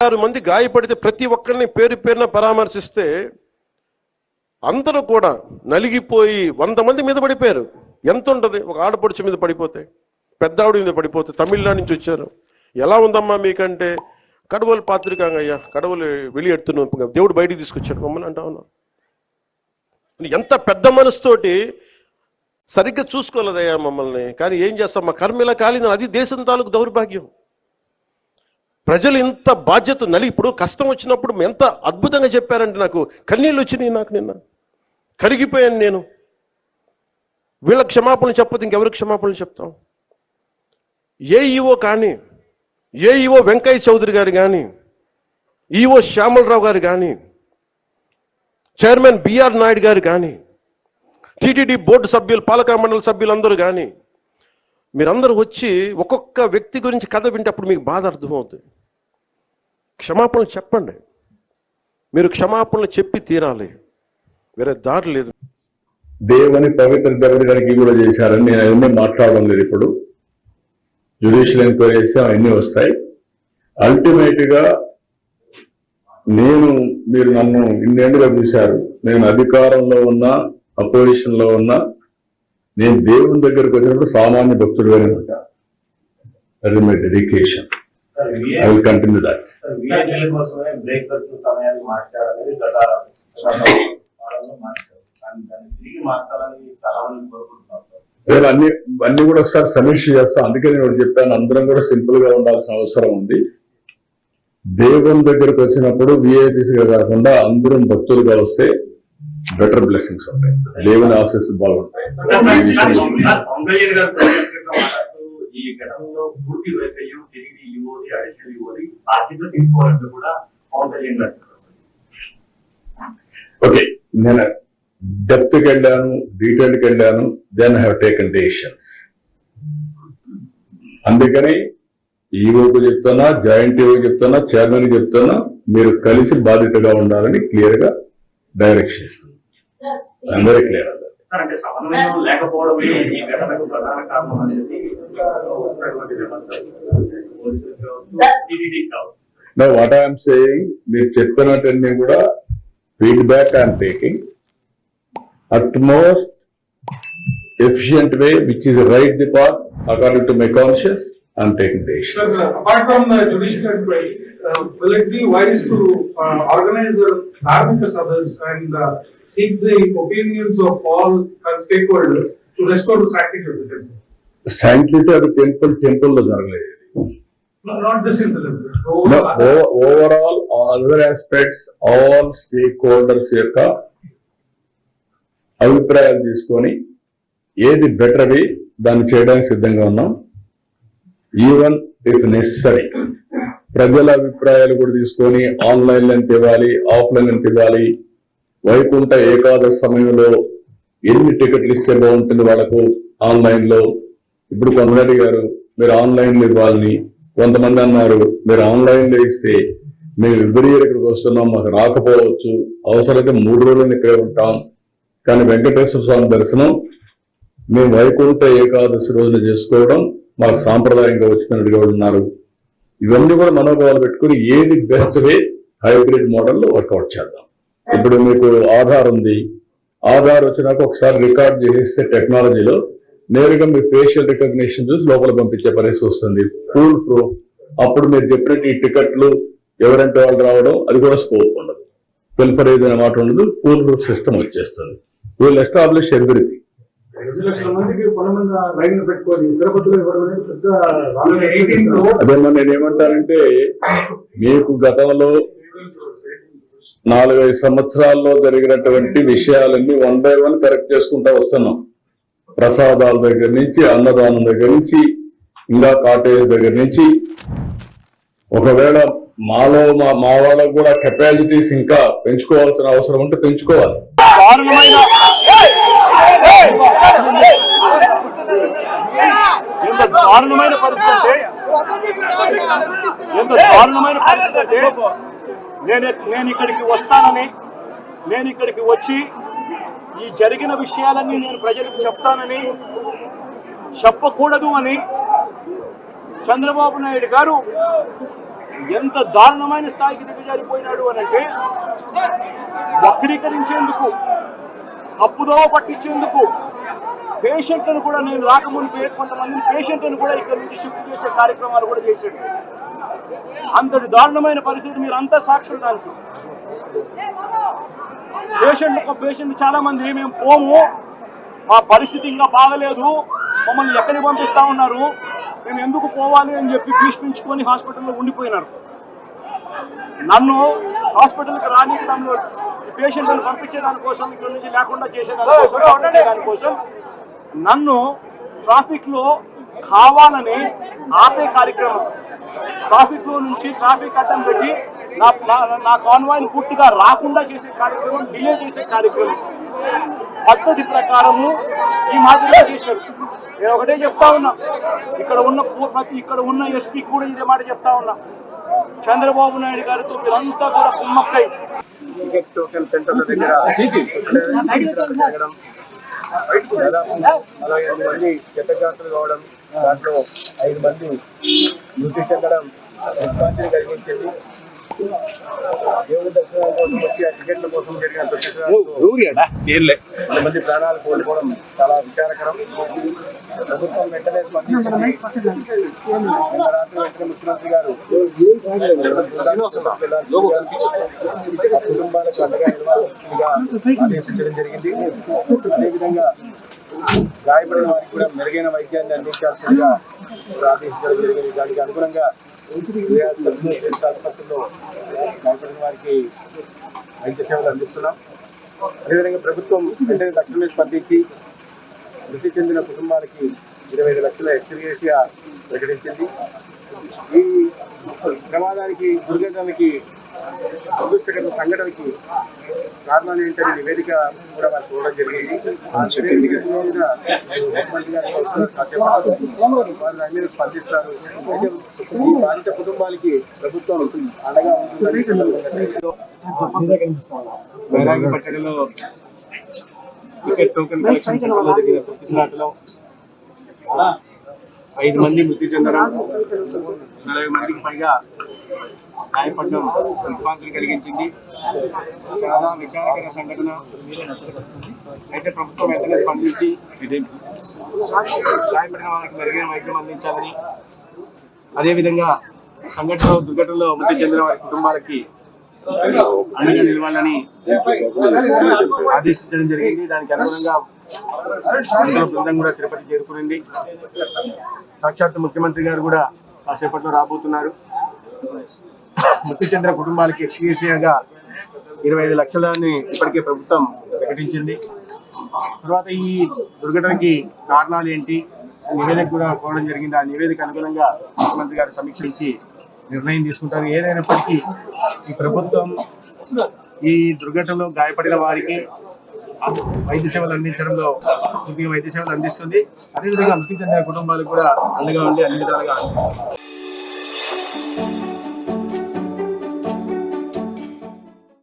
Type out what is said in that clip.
56 మంది గాయపడితే ప్రతి ఒక్కరిని పేరు పేరున పరామర్శిస్తే అందరూ కూడా నలిగిపోయి 100 మంది మీద పడిపోయారు. ఎంత ఉంటుంది ఒక ఆడపడుచు మీద పడిపోతే, పెద్ద ఆవిడ మీద పడిపోతే, తమిళనాడు నుంచి వచ్చారు. ఎలా ఉందమ్మా మీకంటే, కడవలు పాత్రికాంగ అయ్యా, కడవలు వెళ్ళి దేవుడు బయటికి తీసుకొచ్చాడు మమ్మల్ని అంటా ఉన్నారు. ఎంత పెద్ద మనసుతోటి సరిగ్గా చూసుకోలేదయ్యా మమ్మల్ని, కానీ ఏం చేస్తాం, మా కర్మ ఇలా కాలిందని. అది దేశం తాలూకు దౌర్భాగ్యం. ప్రజలు ఇంత బాధ్యత ఇప్పుడు కష్టం వచ్చినప్పుడు ఎంత అద్భుతంగా చెప్పారంటే నాకు కన్నీళ్ళు వచ్చినాయి. నాకు నిన్న కరిగిపోయాను నేను. వీళ్ళ క్షమాపణలు చెప్పదు ఇంకెవరికి క్షమాపణలు చెప్తాం? ఏఈఓ కానీ, ఏఈఓ వెంకయ్య చౌదరి గారు కానీ, ఈఓ శ్యామలరావు గారు కానీ, చైర్మన్ బిఆర్ నాయుడు గారు కానీ, టీటీడీ బోర్డు సభ్యులు, పాలక మండలి సభ్యులందరూ కానీ, మీరందరూ వచ్చి ఒక్కొక్క వ్యక్తి గురించి కథ వింటే అప్పుడు మీకు బాధ అర్థమవుతుంది. క్షమాపణలు చెప్పండి. మీరు క్షమాపణలు చెప్పి తీరాలి, వేరే దారి లేదు. దేవుని పవిత్ర దెబ్బడానికి కూడా చేశారని నేను అవన్నీ మాట్లాడడం లేదు. ఇప్పుడు జ్యుడిషియల్ ఎంక్వైరీ చేస్తే అవన్నీ వస్తాయి. అల్టిమేట్ గా మీరు నన్ను ఇన్నేళ్లుగా చూశారు. నేను అధికారంలో ఉన్నా, అపోజిషన్ లో ఉన్నా, నేను దేవుని దగ్గరకు వచ్చినప్పుడు సామాన్య భక్తుడుగానే ఉంటా. That is my dedication. I will continue that. అన్ని కూడా ఒకసారి సమీక్ష చేస్తాం. అందుకే నేను చెప్పాను, అందరం కూడా సింపుల్ గా ఉండాల్సిన అవసరం ఉంది. దేవుని దగ్గరకు వచ్చినప్పుడు విఐపీసీగా కాకుండా అందరం భక్తులుగా వస్తే బెటర్ బ్లెస్సింగ్స్ ఉంటాయి, దేవుని ఆశీస్సులు బాగుంటాయి. ఓకే, నేను డెప్త్కి వెళ్ళాను, డీటెయిల్కి వెళ్ళాను, then I have taken decisions. అందుకని ఈఓకు చెప్తున్నా, జాయింట్ ఈఓ చెప్తున్నా, చైర్మన్ చెప్తున్నా, మీరు కలిసి బాధ్యతగా ఉండాలని క్లియర్ గా డైరెక్షన్ ఇస్తున్నాను. అందరూ క్లియర్ అవ్వాలి. అంటే సమన్వయం లేకపోవడమే ఈ ఘటనకు ప్రధాన కారణం అనేది వాట్ ఐఎమ్ సేయింగ్, మీరు చెప్పినట్టన్నీ కూడా feedback I'm taking utmost efficient way, which is the right path according to my conscience. I'm taking the issue. Sir, apart from the judicial inquiry, will it be wise to organize Dharmika Sabhas and seek the opinions of all stakeholders to restore the sanctity of the temple? Sanctity of the temple lo jaragaledu. No, not this incident. No, overall, other aspects, all stakeholders yokka అభిప్రాయాలు తీసుకొని ఏది better వి దాన్ని చేయడానికి సిద్ధంగా ఉన్నాం. Even if necessary ప్రజల అభిప్రాయాలు కూడా తీసుకొని ఆన్లైన్ ఎంత ఇవ్వాలి, ఆఫ్లైన్ ఎంత ఇవ్వాలి, వైకుంఠ ఏకాదశి సమయంలో ఎన్ని టికెట్లు ఇస్తే బాగుంటుంది వాళ్ళకు ఆన్లైన్ లో. ఇప్పుడు కొంతమంది గారు మీరు ఆన్లైన్ లో ఇవ్వాలని, కొంతమంది అన్నారు మీరు ఆన్లైన్ లో ఇస్తే మేము ఎవ్రీ ఇయర్ ఇక్కడికి వస్తున్నాం, మాకు రాకపోవచ్చు, అవసరమైతే 3 రోజులు ఇక్కడే ఉంటాం, కానీ వెంకటేశ్వర స్వామి దర్శనం మేము వైకుంఠ ఏకాదశి రోజున చేసుకోవడం మాకు సాంప్రదాయంగా వచ్చినట్టుగా ఉన్నారు. ఇవన్నీ కూడా మనోభావాలు పెట్టుకుని ఏది బెస్ట్ వే హైబ్రిడ్ మోడల్లో వర్కౌట్ చేద్దాం. ఇప్పుడు మీకు ఆధార్ ఉంది, ఆధార్ వచ్చినాక ఒకసారి రికార్డ్ చేసేస్తే టెక్నాలజీలో నేరుగా మీ ఫేషియల్ రికగ్నిషన్ చూసి లోపల పంపించే పరిస్థితి వస్తుంది. Full proof. అప్పుడు మీరు చెప్పినట్టు ఈ టికెట్లు ఎవరంటే వాళ్ళు రావడం అది కూడా స్కోప్ ఉండదు, ఫిల్ఫరేజ్ అనే మాట ఉండదు, ఫుల్ ప్రూఫ్ సిస్టమ్ వచ్చేస్తుంది. Will establish everything. 5 లక్షల మందికి కొనమంది లైన్ పెట్టుకొని తిరుపతిలో అదేమో నేనేమంటానంటే, మీకు గతంలో 4-5 సంవత్సరాల్లో జరిగినటువంటి విషయాలన్నీ 1 by 1 కరెక్ట్ చేసుకుంటా వస్తున్నాం. ప్రసాదాల దగ్గర నుంచి, అన్నదానం దగ్గర నుంచి, ఇంకా కాటేజ్ దగ్గర నుంచి. ఒకవేళ మాలో మా వాళ్ళకు కూడా కెపాసిటీస్ ఇంకా పెంచుకోవాల్సిన అవసరం ఉంటే పెంచుకోవాలి. దారుణమైన పరిస్థితి నేను ఇక్కడికి వస్తానని, నేను ఇక్కడికి వచ్చి ఈ జరిగిన విషయాలన్నీ నేను ప్రజలకు చెప్తానని, చెప్పకూడదు అని చంద్రబాబు నాయుడు గారు ఎంత దారుణమైన స్థాయికి దిగజారిపోయినాడు అని అంటే వక్రీకరించేందుకు, తప్పుదోవ పట్టించేందుకు పేషెంట్లను కూడా, నేను రాకముందు కొంతమందిని పేషెంట్లను కూడా ఇక్కడ నుంచి షిఫ్ట్ చేసే కార్యక్రమాలు కూడా చేశాడు. అంతటి దారుణమైన పరిస్థితి మీరు అంతా సాక్షులు దానికి. పేషెంట్ చాలా మంది మేము పోము, మా పరిస్థితి ఇంకా బాగలేదు, మమ్మల్ని ఎక్కడికి పంపిస్తా ఉన్నారు, మేము ఎందుకు పోవాలి అని చెప్పి భీష్మించుకొని హాస్పిటల్లో ఉండిపోయినారు. నన్ను హాస్పిటల్కి రానివ్వడంలో పేషెంట్లను పంపించేదానికోసం, ఇక్కడ నుంచి లేకుండా చేసేదానికోసం నన్ను ట్రాఫిక్లో కావాలని ఆపే కార్యక్రమం, ట్రాఫిక్లో నుంచి ట్రాఫిక్ అడ్డం పెట్టి నా కాన్వాయ్ని పూర్తిగా రాకుండా చేసే కార్యక్రమం, డిలే చేసే కార్యక్రమం పద్ధతి ప్రకారము ఈ మాదిరిగా చేశారు. నేను ఒకటే చెప్తా ఉన్నా, ఇక్కడ ఉన్న ఎస్పీకి కూడా ఇదే మాట చెప్తా ఉన్నా, చంద్రబాబు నాయుడు గారితో మీరంతా కూడా కుమ్మక్కై టికెట్ టోకెన్ సెంటర్ల దగ్గర జరగడం, దాదాపు 45 మంది క్షతగాత్రులు కావడం, దాంట్లో 5 మంది మృతి చెందడం దిగ్భ్రాంతిని కలిగించింది. దేవుడి దర్శనాల కోసం వచ్చి ఆ టికెట్ల కోసం జరిగిన కొంతమంది ప్రాణాలు కోల్పోవడం చాలా విచారకరం. ప్రభుత్వం వెంటనే స్పందించింది. నిన్న రాత్రి వెంటనే ముఖ్యమంత్రి గారు ఆ కుటుంబాలకు అండగా నిలవాల్సిందిగా ఆదేశించడం జరిగింది. అదేవిధంగా గాయపడిన వారికి కూడా మెరుగైన వైద్యాన్ని అందించాల్సిందిగా ఆదేశించడం జరిగింది. దానికి అనుగుణంగా ఆసుపత్రుల్లో గాయపడిన వారికి వైద్య సేవలు అందిస్తున్నాం. అదేవిధంగా ప్రభుత్వం వెంటనే తక్షణమే స్పందించి మృతి చెందిన కుటుంబాలకి 25 లక్షల ఎక్స్గ్రేషియా ప్రకటించింది. ఈ ప్రమాదానికి, దుర్ఘటనకి, దురదృష్టకర సంఘటనకి కారణాలు ఏంటనే నివేదిక కూడా వారికి ఇవ్వడం జరిగింది. ఆ నివేదిక మీద ముఖ్యమంత్రి గారు వారు దాని మీద స్పందిస్తారు. ఈ బాధిత కుటుంబాలకి ప్రభుత్వం అండగా ఉంటుందని వైరాగి పట్టణంలో టికెట్ టోకెన్ కలెక్షన్ సెంటర్లో జరిగిన తొక్కిసలాటలో 5 మంది మృతి చెందడం, 40 మందికి పైగా గాయపడడం దిగ్భ్రాంతిని కలిగించింది. చాలా విచారకర సంఘటన. అయితే ప్రభుత్వం వెంటనే స్పందించి గాయపడిన వారికి మెరుగైన వైద్యం అందించాలని, అదేవిధంగా దుర్ఘటనలో మృతి చెందిన వారి కుటుంబాలకి అండగా నిలవాలని ఆదేశించడం జరిగింది. దానికి అనుగుణంగా బృందం కూడా తిరుపతి చేరుకునింది. సాక్షాత్ ముఖ్యమంత్రి గారు కూడా కాసేపట్లో రాబోతున్నారు. మృతి చెందిన కుటుంబాలకి ఎక్స్గ్రేషియాగా 25 లక్షలని ఇప్పటికే ప్రభుత్వం ప్రకటించింది. తర్వాత ఈ దుర్ఘటనకి కారణాలు ఏంటి నివేదిక కూడా కోరడం జరిగింది. ఆ నివేదిక అనుగుణంగా ముఖ్యమంత్రి గారు సమీక్షించి నిర్ణయం తీసుకుంటారు. ఏదైనప్పటికీ ఈ ప్రభుత్వం ఈ దుర్ఘటనలో గాయపడిన వారికి వైద్య సేవలు అందించడంలో పూర్తిగా వైద్య సేవలు అందిస్తుంది. అదేవిధంగా మృతి చెందిన కుటుంబాలకు కూడా అండగా ఉండి అన్ని విధాలుగా